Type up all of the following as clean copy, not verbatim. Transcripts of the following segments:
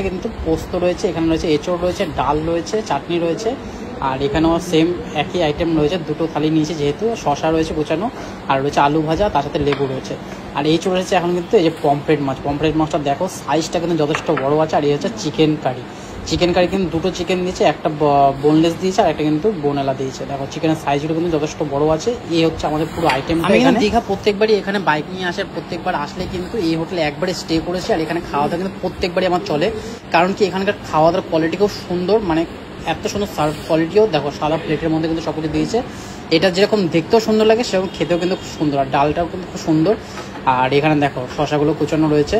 কিন্তু পোস্ত রয়েছে, এখানে রয়েছে এঁচড় রয়েছে, ডাল রয়েছে, চাটনি রয়েছে, আর এখানেও সেম একই আইটেম রয়েছে। দুটো থালি নিয়েছে যেহেতু, শশা রয়েছে গোছানো, আর রয়েছে আলু ভাজা, তার সাথে লেবু রয়েছে। আর এই চলেছে এখন কিন্তু এই যে পমফ্রেট মাছ। পমফ্রেট মাছটা দেখো সাইজটা কিন্তু যথেষ্ট বড় আছে। আর এই হচ্ছে চিকেন কারি। চিকেন কারি কিন্তু দুটো চিকেন দিয়েছে, একটা বোনলেস দিয়েছে আর একটা কিন্তু বোনেলা দিয়েছে। দেখো চিকেনের সাইজগুলো কিন্তু যথেষ্ট বড় আছে। এই হচ্ছে আমাদের পুরো আইটেম। আমি এখানে দীঘা প্রত্যেকবারই এখানে বাইক নিয়ে আসে, প্রত্যেকবার আসলে কিন্তু এই হোটেলে একবারে স্টে করেছি। আর এখানে খাওয়া দাওয়া কিন্তু প্রত্যেকবারই আমার চলে, কারণ কি এখানকার খাওয়া দাওয়ার কোয়ালিটি খুব সুন্দর, মানে এত সুন্দর সার্ভ কোয়ালিটিও। দেখো সাদা প্লেটের মধ্যে কিন্তু সব কিছু দিয়েছে। এটা যেরকম দেখতেও সুন্দর লাগে সেরকম খেতেও কিন্তু খুব সুন্দর, আর ডালটাও কিন্তু খুব সুন্দর। আর এখানে দেখো শশাগুলো কুচানো রয়েছে।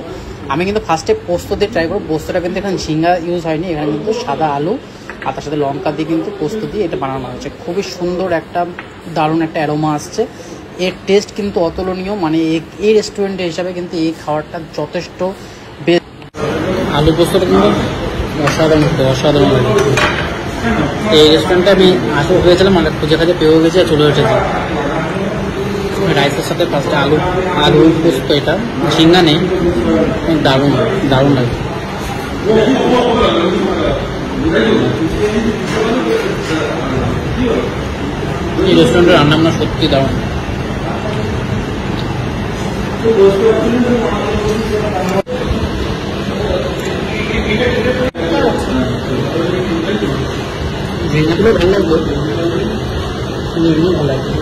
আমি কিন্তু ফার্স্টে পোস্ত দিয়ে ট্রাই করবো। পোস্তটা কিন্তু এখানে ঝিঙ্গা ইউজ হয়নি, এখানে কিন্তু সাদা আলু আর তার সাথে লঙ্কা দিয়ে কিন্তু পোস্ত দিয়ে এটা বানানো হয়েছে। খুবই সুন্দর একটা দারুণ একটা অ্যারোমা আসছে। এর টেস্ট কিন্তু অতুলনীয়, মানে এই রেস্টুরেন্টের হিসাবে কিন্তু এই খাবারটা যথেষ্ট বেস্ট। আলু পোস্তটা কিন্তু অসাধারণ, অসাধারণ লাগে। এই রেস্টুরেন্টে আমি আসলে হয়েছিলাম, মানে খুঁজে খাজে পেয়েও গেছি আর চলে এসেছি। রাইসের সাথে ফার্স্টে আলু পোস্ত, এটা ঝিঙ্গা নেই, দারুণ দারুণ লাগে। এই রেস্টুরেন্টের রান্না বান্না সত্যি দারুণ। ঝিঙ্গাগুলো ভালো লাগবে, ভালো লাগবে।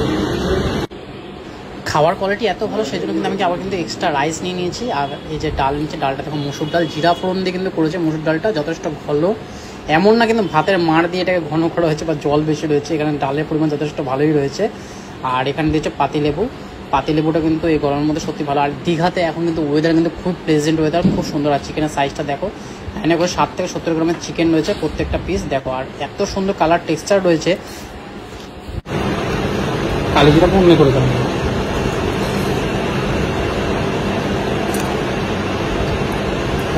খাওয়ার কোয়ালিটি এত ভালো, সেই জন্য কিন্তু আমি আবার কিন্তু এক্সট্রা রাইস নিয়ে নিয়েছি। আর এই যে ডাল নিচ্ছে, ডালটা দেখো মুসুর ডাল জিরা ফোড়ন দিয়ে কিন্তু করেছে। মুসুর ডালটা যথেষ্ট ভালো, এমন না কিন্তু ভাতের মাড় দিয়ে এটাকে ঘন করা হয়েছে বা জল বেশি রয়েছে। এখানে ডালের পরিমাণ যথেষ্ট ভালোই রয়েছে। আর এখানে দিয়েছে পাতিলেবু। পাতিলেবুটা কিন্তু এই গরমের মধ্যে সত্যি ভালো। আর দীঘাতে এখন কিন্তু ওয়েদার কিন্তু খুব প্লেজেন্ট ওয়েদার, খুব সুন্দর। আর চিকেনের সাইজটা দেখো, এখানে করে 60 থেকে 70 গ্রামের চিকেন রয়েছে প্রত্যেকটা পিস। দেখো আর এত সুন্দর কালার টেক্সচার রয়েছে। কালিজিরা মনে করে দেবো।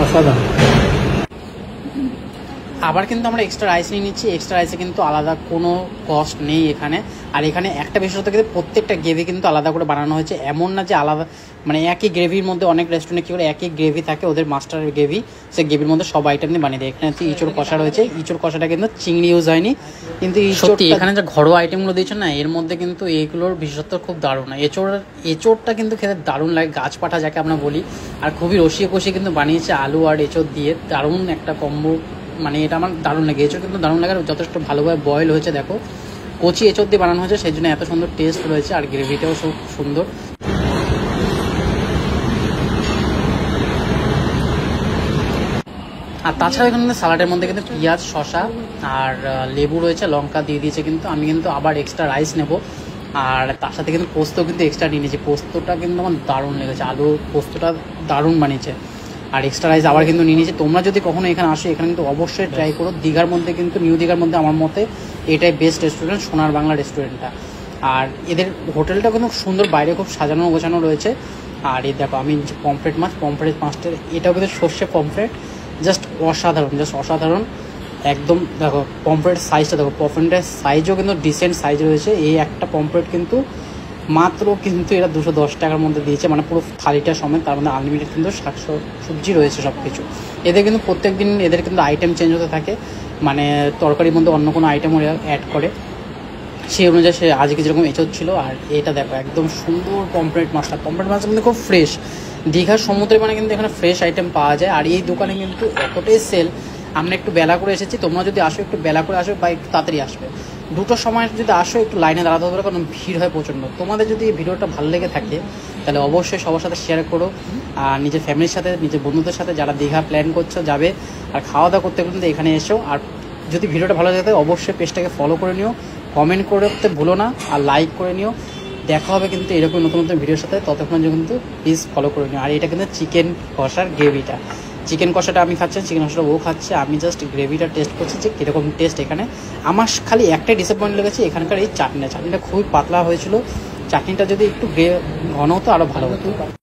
অসাধারণ। আবার কিন্তু আমরা এক্সট্রা রাইস নিয়ে নিচ্ছি। এক্সট্রা রাইসে কিন্তু আলাদা কোনো কস্ট নেই এখানে। আর এখানে একটা বিশেষত কিন্তু প্রত্যেকটা গ্রেভি কিন্তু আলাদা করে বানানো হয়েছে, এমন না যে আলাদা, মানে একই গ্রেভির মধ্যে অনেক রেস্টুরেন্টে কী করে একই গ্রেভি থাকে, ওদের মাস্টারের গ্রেভি, সেই গ্রেভির মধ্যে সব আইটেম দিয়ে বানিয়ে দেয়। এখানে হচ্ছে ইঁচড় কষা রয়েছে। ইঁচড় কষাটা কিন্তু চিংড়ি ইউজ হয়নি, কিন্তু সত্যি এখানে যে ঘরোয়া আইটেমগুলো দিয়েছে না, এর মধ্যে কিন্তু এইগুলোর বিশেষত্ব খুব দারুণ। এঁচড়টা কিন্তু খেতে দারুণ লাগে, গাছ পাঠা যাকে আমরা বলি। আর খুবই রসিয়ে কষিয়ে কিন্তু বানিয়েছে আলু আর এঁচড় দিয়ে, দারুণ একটা কম্বো। মানে এটা আমার দারুণ লাগে, এঁচড় কিন্তু দারুণ লাগে। আর যথেষ্ট ভালোভাবে বয়েল হয়েছে, দেখো কচি এঁচড় দিয়ে বানানো হয়েছে, সেই জন্য এত সুন্দর টেস্ট রয়েছে। আর গ্রেভিটাও খুব সুন্দর। আর তাছাড়া এখানে স্যালাডের মধ্যে কিন্তু পেঁয়াজ, শশা আর লেবু রয়েছে, লঙ্কা দিয়ে দিয়েছে। কিন্তু আমি কিন্তু আবার এক্সট্রা রাইস নেব। আর তার সাথে কিন্তু পোস্ত কিন্তু এক্সট্রা নিয়ে নিয়েছি। পোস্তটা কিন্তু আমার দারুণ লেগেছে, আলু পোস্তটা দারুণ বানিয়েছে। আর এক্সট্রা রাইস আবার কিন্তু নিয়ে নিয়েছি। তোমরা যদি কখনো এখানে আসো, এখানে কিন্তু অবশ্যই ট্রাই করো। দীঘার মধ্যে কিন্তু নিউ দীঘার মধ্যে আমার মতে এটাই বেস্ট রেস্টুরেন্ট, সোনার বাংলা রেস্টুরেন্টটা। আর এদের হোটেলটা কিন্তু সুন্দর, বাইরে খুব সাজানো গোছানো রয়েছে। আর এই দেখো আমি পমফ্রেট মাছটার এটাও কিন্তু সর্ষে পমফ্রেট, জাস্ট অসাধারণ, জাস্ট অসাধারণ একদম। দেখো পমফ্রেট সাইজটা দেখো, পমফ্রেটের সাইজও কিন্তু ডিসেন্ট সাইজ রয়েছে। এই একটা পমফ্রেট কিন্তু মাত্র কিন্তু এরা 210 টাকার মধ্যে দিয়েছে, মানে পুরো থালিটা সমেত। তার মধ্যে আনলিমিটেড কিন্তু সবজি রয়েছে সব কিছু। এদের কিন্তু প্রত্যেক দিন এদের কিন্তু আইটেম চেঞ্জ হতে থাকে, মানে তরকারির মধ্যে অন্য কোনো আইটেম ওরা অ্যাড করে, সেই অনুযায়ী সে আজকে যেরকম এঁচড় ছিল। আর এটা দেখো একদম সুন্দর পমফ্রেট মাছটা কিন্তু খুব ফ্রেশ। দীঘার সমুদ্রে মানে কিন্তু এখানে ফ্রেশ আইটেম পাওয়া যায়। আর এই দোকানে কিন্তু এতটাই সেল। আমরা একটু বেলা করে এসেছি, তোমরা যদি আসো একটু বেলা করে আসো বা একটু তাড়াতাড়ি আসবে। দুটোর সময় যদি আসো একটু লাইনে দাঁড়াতে হবে, কারণ ভিড় হয় প্রচণ্ড। তোমাদের যদি এই ভিডিওটা ভালো লেগে থাকে তাহলে অবশ্যই সবার সাথে শেয়ার করো। আর নিজের ফ্যামিলির সাথে, নিজের বন্ধুদের সাথে যারা দীঘা প্ল্যান করছো যাবে আর খাওয়া দাওয়া করতে কিন্তু এখানে এসো। আর যদি ভিডিওটা ভালো লাগে অবশ্যই পেজটাকে ফলো করে নিও, কমেন্ট করতে ভুলো না, আর লাইক করে নিও। দেখা হবে কিন্তু এরকম নতুন নতুন ভিডিওর সাথে, ততক্ষণ কিন্তু প্লিজ ফলো করে নিও। আর এটা কিন্তু চিকেন কষার গ্রেভিটা, চিকেন কষাটা আমি খাচ্ছি, চিকেন কষাটা ও খাচ্ছে, আমি জাস্ট গ্রেভিটা টেস্ট করছি যে কীরকম টেস্ট। এখানে আমার খালি একটাই ডিসঅ্যাপয়েন্ট লেগেছে, এখানকার এই চাটনিটা খুবই পাতলা হয়েছিল। চাটনিটা যদি একটু ঘন হতো আরও ভালো হতো।